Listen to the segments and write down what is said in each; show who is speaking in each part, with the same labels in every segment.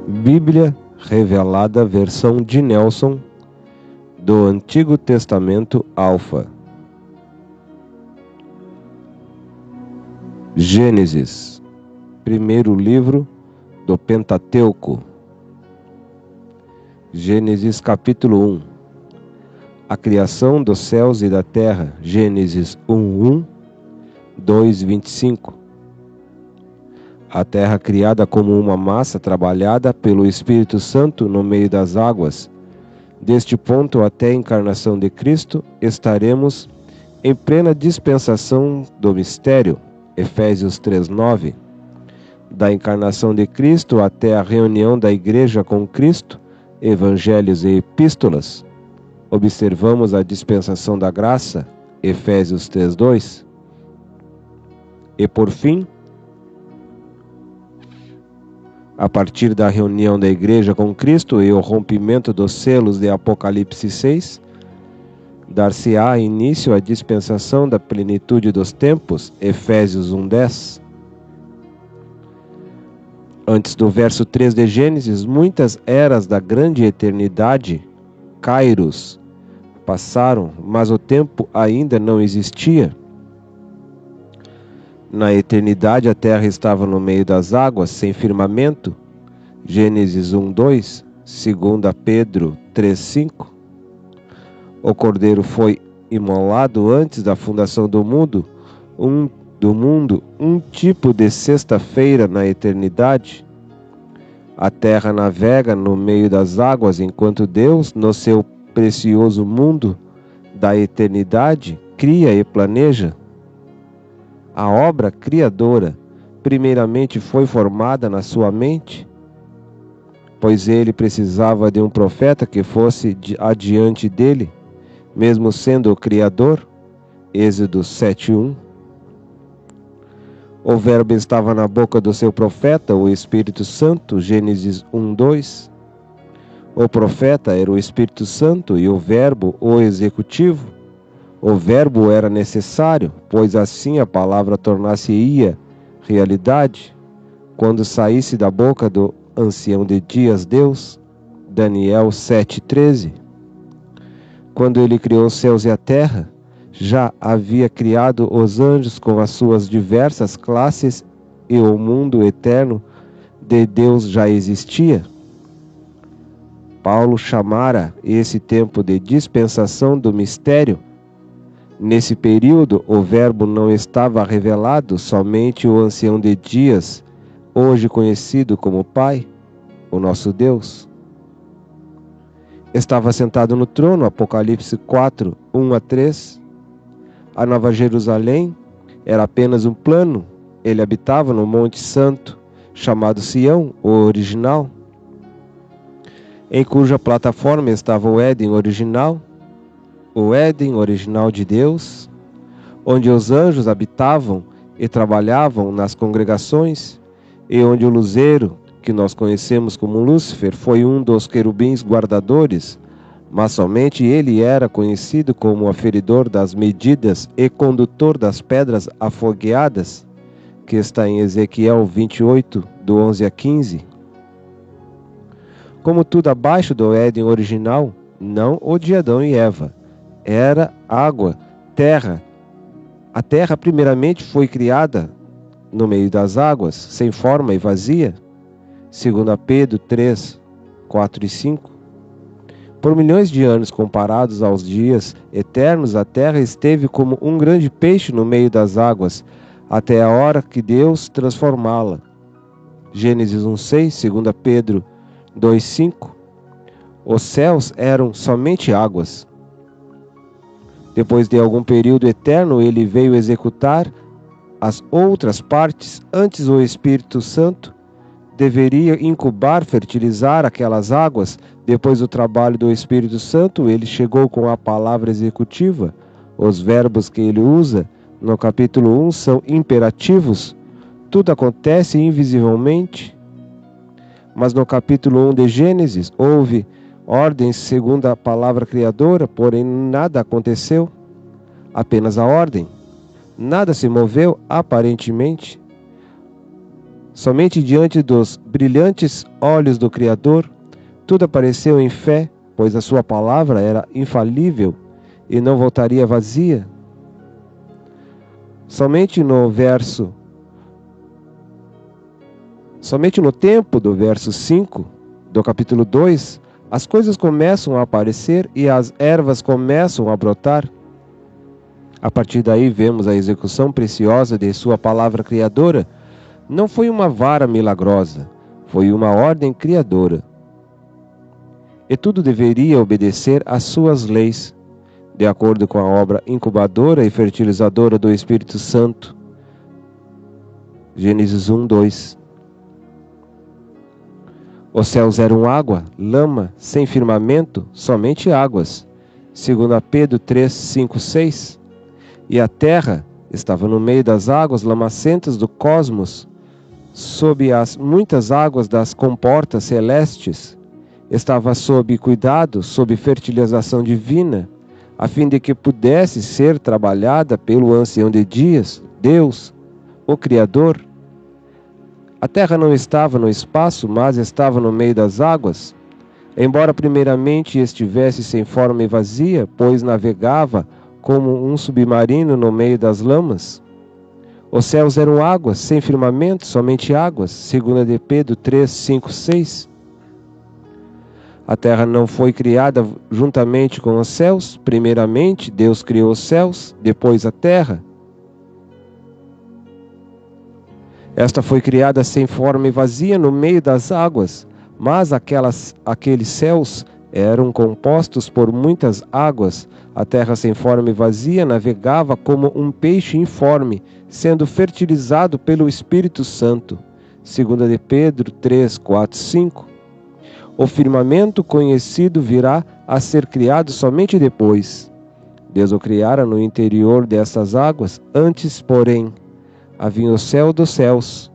Speaker 1: Bíblia Revelada versão de Nelson, do Antigo Testamento Alfa. Gênesis, primeiro livro do Pentateuco. Gênesis capítulo 1. A criação dos céus e da terra. Gênesis 1:1, 2:25. A terra criada como uma massa trabalhada pelo Espírito Santo no meio das águas. Deste ponto até a encarnação de Cristo, estaremos em plena dispensação do mistério. Efésios 3:9. Da encarnação de Cristo até a reunião da Igreja com Cristo, Evangelhos e Epístolas, observamos a dispensação da graça. Efésios 3:2. E por fim, a partir da reunião da Igreja com Cristo e o rompimento dos selos de Apocalipse 6, dar-se-á início à dispensação da plenitude dos tempos. Efésios 1:10. Antes do verso 3 de Gênesis, muitas eras da grande eternidade, Kairos, passaram, mas o tempo ainda não existia. Na eternidade a terra estava no meio das águas, sem firmamento. Gênesis 1:2, 2 Pedro 3:5. O cordeiro foi imolado antes da fundação do mundo, um tipo de sexta-feira na eternidade. A terra navega no meio das águas, enquanto Deus, no seu precioso mundo da eternidade, cria e planeja. A obra criadora primeiramente foi formada na sua mente, pois ele precisava de um profeta que fosse adiante dele, mesmo sendo o Criador. Êxodo 7:1. O Verbo estava na boca do seu profeta, o Espírito Santo. Gênesis 1:2. O profeta era o Espírito Santo e o Verbo o executivo. O Verbo era necessário, pois assim a palavra tornar-se-ia realidade, quando saísse da boca do ancião de dias Deus. Daniel 7:13. Quando ele criou os céus e a terra, já havia criado os anjos com as suas diversas classes, e o mundo eterno de Deus já existia. Paulo chamara esse tempo de dispensação do mistério. Nesse período, o Verbo não estava revelado, somente o ancião de dias, hoje conhecido como Pai, o nosso Deus. Estava sentado no trono. Apocalipse 4:1-3. A Nova Jerusalém era apenas um plano. Ele habitava no Monte Santo, chamado Sião, o original, em cuja plataforma estava o Éden original, o Éden original de Deus, onde os anjos habitavam e trabalhavam nas congregações, e onde o luzeiro, que nós conhecemos como Lúcifer, foi um dos querubins guardadores, mas somente ele era conhecido como aferidor das medidas e condutor das pedras afogueadas, que está em Ezequiel 28, do 11-15. Como tudo abaixo do Éden original, não o de Adão e Eva, era água, terra. A terra primeiramente foi criada no meio das águas, sem forma e vazia. 2 Pedro 3, 4 e 5. Por milhões de anos comparados aos dias eternos, a terra esteve como um grande peixe no meio das águas, até a hora que Deus transformá-la. Gênesis 1:6, 2 Pedro 2:5. Os céus eram somente águas. Depois de algum período eterno, ele veio executar as outras partes. Antes, o Espírito Santo deveria incubar, fertilizar aquelas águas. Depois do trabalho do Espírito Santo, ele chegou com a palavra executiva. Os verbos que ele usa no capítulo 1 são imperativos. Tudo acontece invisivelmente. Mas no capítulo 1 de Gênesis, houve ordens segundo a palavra criadora, porém nada aconteceu. Apenas a ordem. Nada se moveu aparentemente. Somente diante dos brilhantes olhos do Criador, tudo apareceu em fé, pois a sua palavra era infalível e não voltaria vazia. Somente no tempo do verso 5 do capítulo 2, as coisas começam a aparecer e as ervas começam a brotar. A partir daí vemos a execução preciosa de sua palavra criadora. Não foi uma vara milagrosa, foi uma ordem criadora. E tudo deveria obedecer às suas leis, de acordo com a obra incubadora e fertilizadora do Espírito Santo. Gênesis 1, 2. Os céus eram água, lama, sem firmamento, somente águas. 2 Pedro 3, 5, 6. E a terra estava no meio das águas lamacentas do cosmos, sob as muitas águas das comportas celestes. Estava sob cuidado, sob fertilização divina, a fim de que pudesse ser trabalhada pelo ancião de dias, Deus, o Criador. A terra não estava no espaço, mas estava no meio das águas. Embora primeiramente estivesse sem forma e vazia, pois navegava como um submarino no meio das lamas. Os céus eram águas, sem firmamento, somente águas. 2 Pedro 3, 5, 6. A terra não foi criada juntamente com os céus. Primeiramente, Deus criou os céus, depois a terra. Esta foi criada sem forma e vazia no meio das águas, mas aqueles céus eram compostos por muitas águas. A terra sem forma e vazia navegava como um peixe informe, sendo fertilizado pelo Espírito Santo. 2 Pedro 3, 4, 5. O firmamento conhecido virá a ser criado somente depois. Deus o criara no interior dessas águas. Antes, porém, havia o céu dos céus,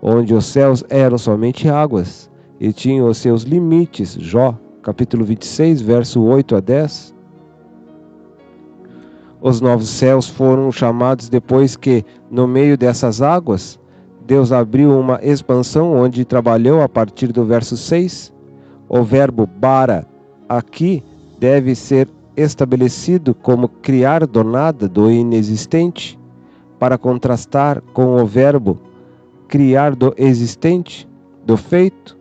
Speaker 1: onde os céus eram somente águas, e tinham os seus limites. Jó, capítulo 26, verso 8 a 10. Os novos céus foram chamados depois que, no meio dessas águas, Deus abriu uma expansão onde trabalhou a partir do verso 6. O verbo bara aqui deve ser estabelecido como criar do nada, do inexistente, para contrastar com o verbo criar do existente, do feito,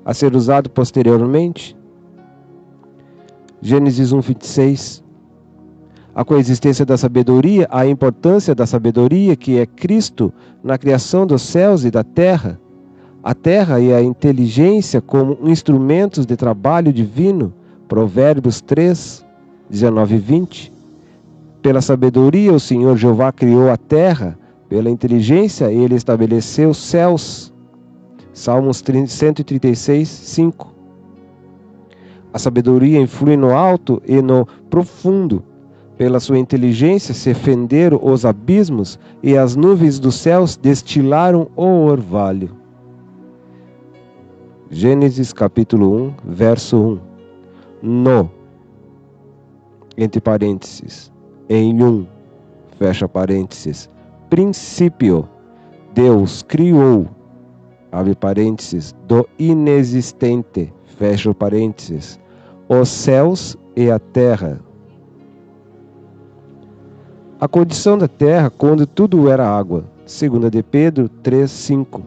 Speaker 1: a ser usado posteriormente. Gênesis 1, 26. A coexistência da sabedoria, a importância da sabedoria, que é Cristo na criação dos céus e da terra. A terra e a inteligência como instrumentos de trabalho divino. Provérbios 3, 19 e 20. Pela sabedoria o Senhor Jeová criou a terra, pela inteligência ele estabeleceu os céus. Salmos 136, 5. A sabedoria influi no alto e no profundo. Pela sua inteligência se fenderam os abismos e as nuvens dos céus destilaram o orvalho. Gênesis capítulo 1, verso 1. No, entre parênteses, em um, fecha parênteses, princípio, Deus criou, abre parênteses, do inexistente, fecha parênteses, os céus e a terra. A condição da terra quando tudo era água. 2 de Pedro 3, 5.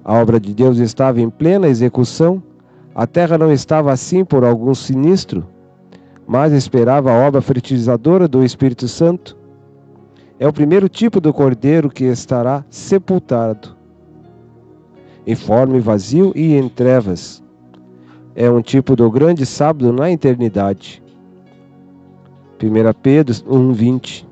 Speaker 1: A obra de Deus estava em plena execução. A terra não estava assim por algum sinistro, mas esperava a obra fertilizadora do Espírito Santo. É o primeiro tipo do cordeiro que estará sepultado, informe, vazio e em trevas. É um tipo do grande sábado na eternidade. 1 Pedro 1, 20.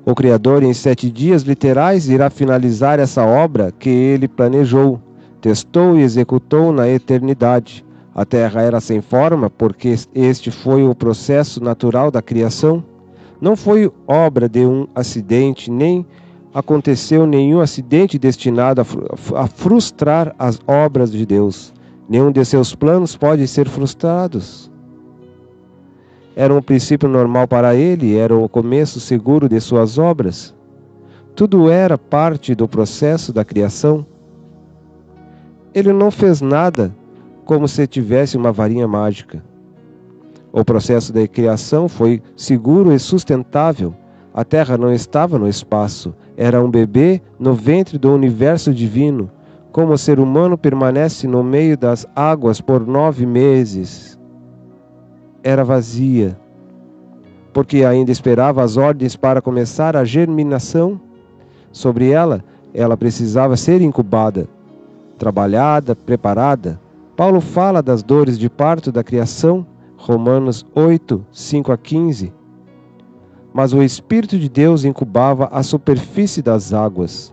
Speaker 1: O Criador, em 7 dias literais, irá finalizar essa obra que ele planejou, testou e executou na eternidade. A terra era sem forma, porque este foi o processo natural da criação. Não foi obra de um acidente, nem aconteceu nenhum acidente destinado a frustrar as obras de Deus. Nenhum de seus planos pode ser frustrado. Era um princípio normal para ele, era o começo seguro de suas obras. tudo era parte do processo da criação. Ele não fez nada como se tivesse uma varinha mágica. O processo da criação foi seguro e sustentável. A Terra não estava no espaço, era um bebê no ventre do universo divino, como o ser humano permanece no meio das águas por 9 meses. Era vazia, porque ainda esperava as ordens para começar a germinação. Sobre ela precisava ser incubada, trabalhada, preparada. Paulo fala das dores de parto da criação, Romanos 8, 5 a 15. Mas o Espírito de Deus incubava a superfície das águas.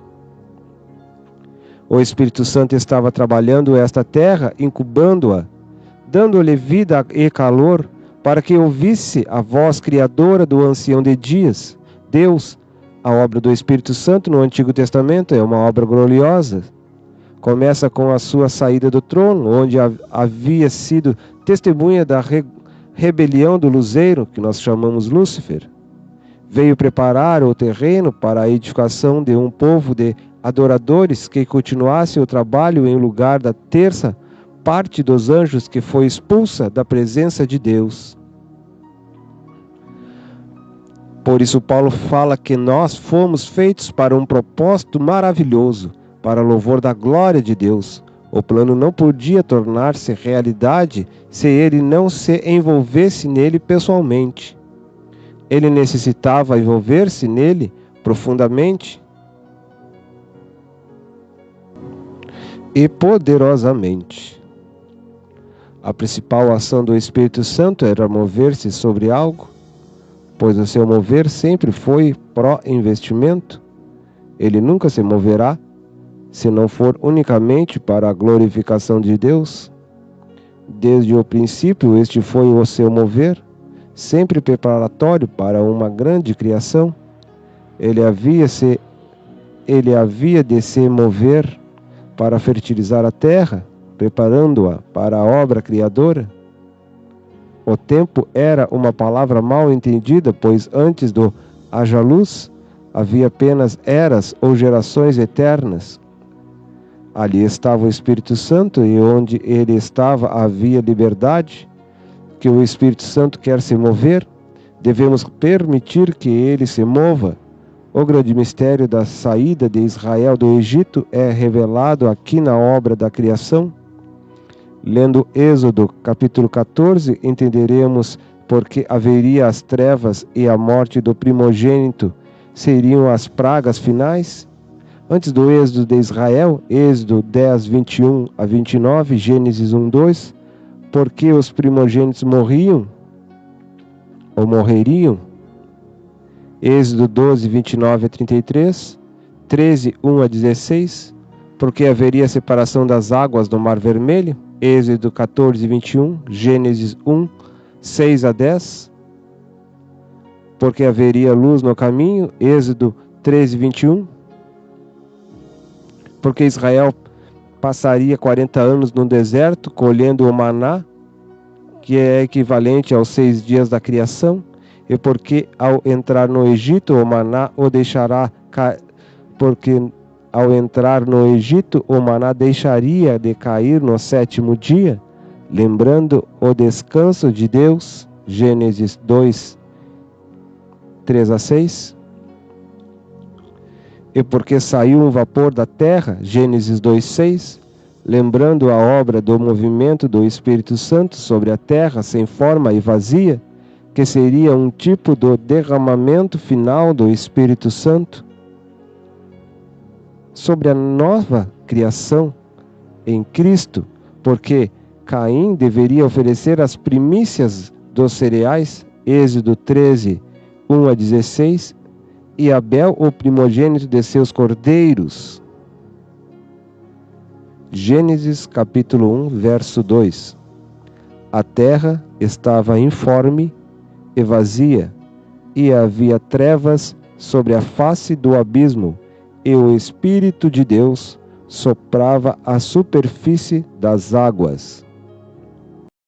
Speaker 1: O Espírito Santo estava trabalhando esta terra, incubando-a, dando-lhe vida e calor, para que ouvisse a voz criadora do ancião de dias. Deus, a obra do Espírito Santo no Antigo Testamento é uma obra gloriosa. Começa com a sua saída do trono, onde havia sido testemunha da rebelião do luzeiro, que nós chamamos Lúcifer. Veio preparar o terreno para a edificação de um povo de adoradores que continuasse o trabalho em lugar da terça parte dos anjos que foi expulsa da presença de Deus. Por isso Paulo fala que nós fomos feitos para um propósito maravilhoso, para louvor da glória de Deus. O plano não podia tornar-se realidade se ele não se envolvesse nele pessoalmente. Ele necessitava envolver-se nele profundamente e poderosamente. A principal ação do Espírito Santo era mover-se sobre algo, pois o seu mover sempre foi pró-investimento. Ele nunca se moverá se não for unicamente para a glorificação de Deus. Desde o princípio este foi o seu mover, sempre preparatório para uma grande criação. Ele havia de se mover para fertilizar a terra, preparando-a para a obra criadora. O tempo era uma palavra mal entendida, pois antes do haja luz havia apenas eras ou gerações eternas. Ali estava o Espírito Santo, e onde ele estava havia liberdade. Que o Espírito Santo quer se mover, devemos permitir que ele se mova. O grande mistério da saída de Israel do Egito é revelado aqui na obra da criação. Lendo Êxodo capítulo 14, entenderemos porque haveria as trevas e a morte do primogênito seriam as pragas finais. Antes do êxodo de Israel, Êxodo 10, 21 a 29, Gênesis 1, 2, porque os primogênitos morreriam. Êxodo 12, 29 a 33, 13, 1 a 16, porque haveria separação das águas do Mar Vermelho. Êxodo 14, 21, Gênesis 1, 6 a 10, porque haveria luz no caminho. Êxodo 13, 21, porque Israel passaria 40 anos no deserto colhendo o maná, que é equivalente aos 6 dias da criação, e porque ao entrar no Egito o maná o deixará deixaria de cair no 7º dia, lembrando o descanso de Deus. Gênesis 2, 3 a 6. E porque saiu um vapor da terra, Gênesis 2, 6, lembrando a obra do movimento do Espírito Santo sobre a terra sem forma e vazia, que seria um tipo do derramamento final do Espírito Santo sobre a nova criação em Cristo, porque Caim deveria oferecer as primícias dos cereais, Êxodo 13, 1 a 16, e Abel o primogênito de seus cordeiros. Gênesis capítulo 1, verso 2. A terra estava informe e vazia, e havia trevas sobre a face do abismo, e o Espírito de Deus soprava a superfície das águas.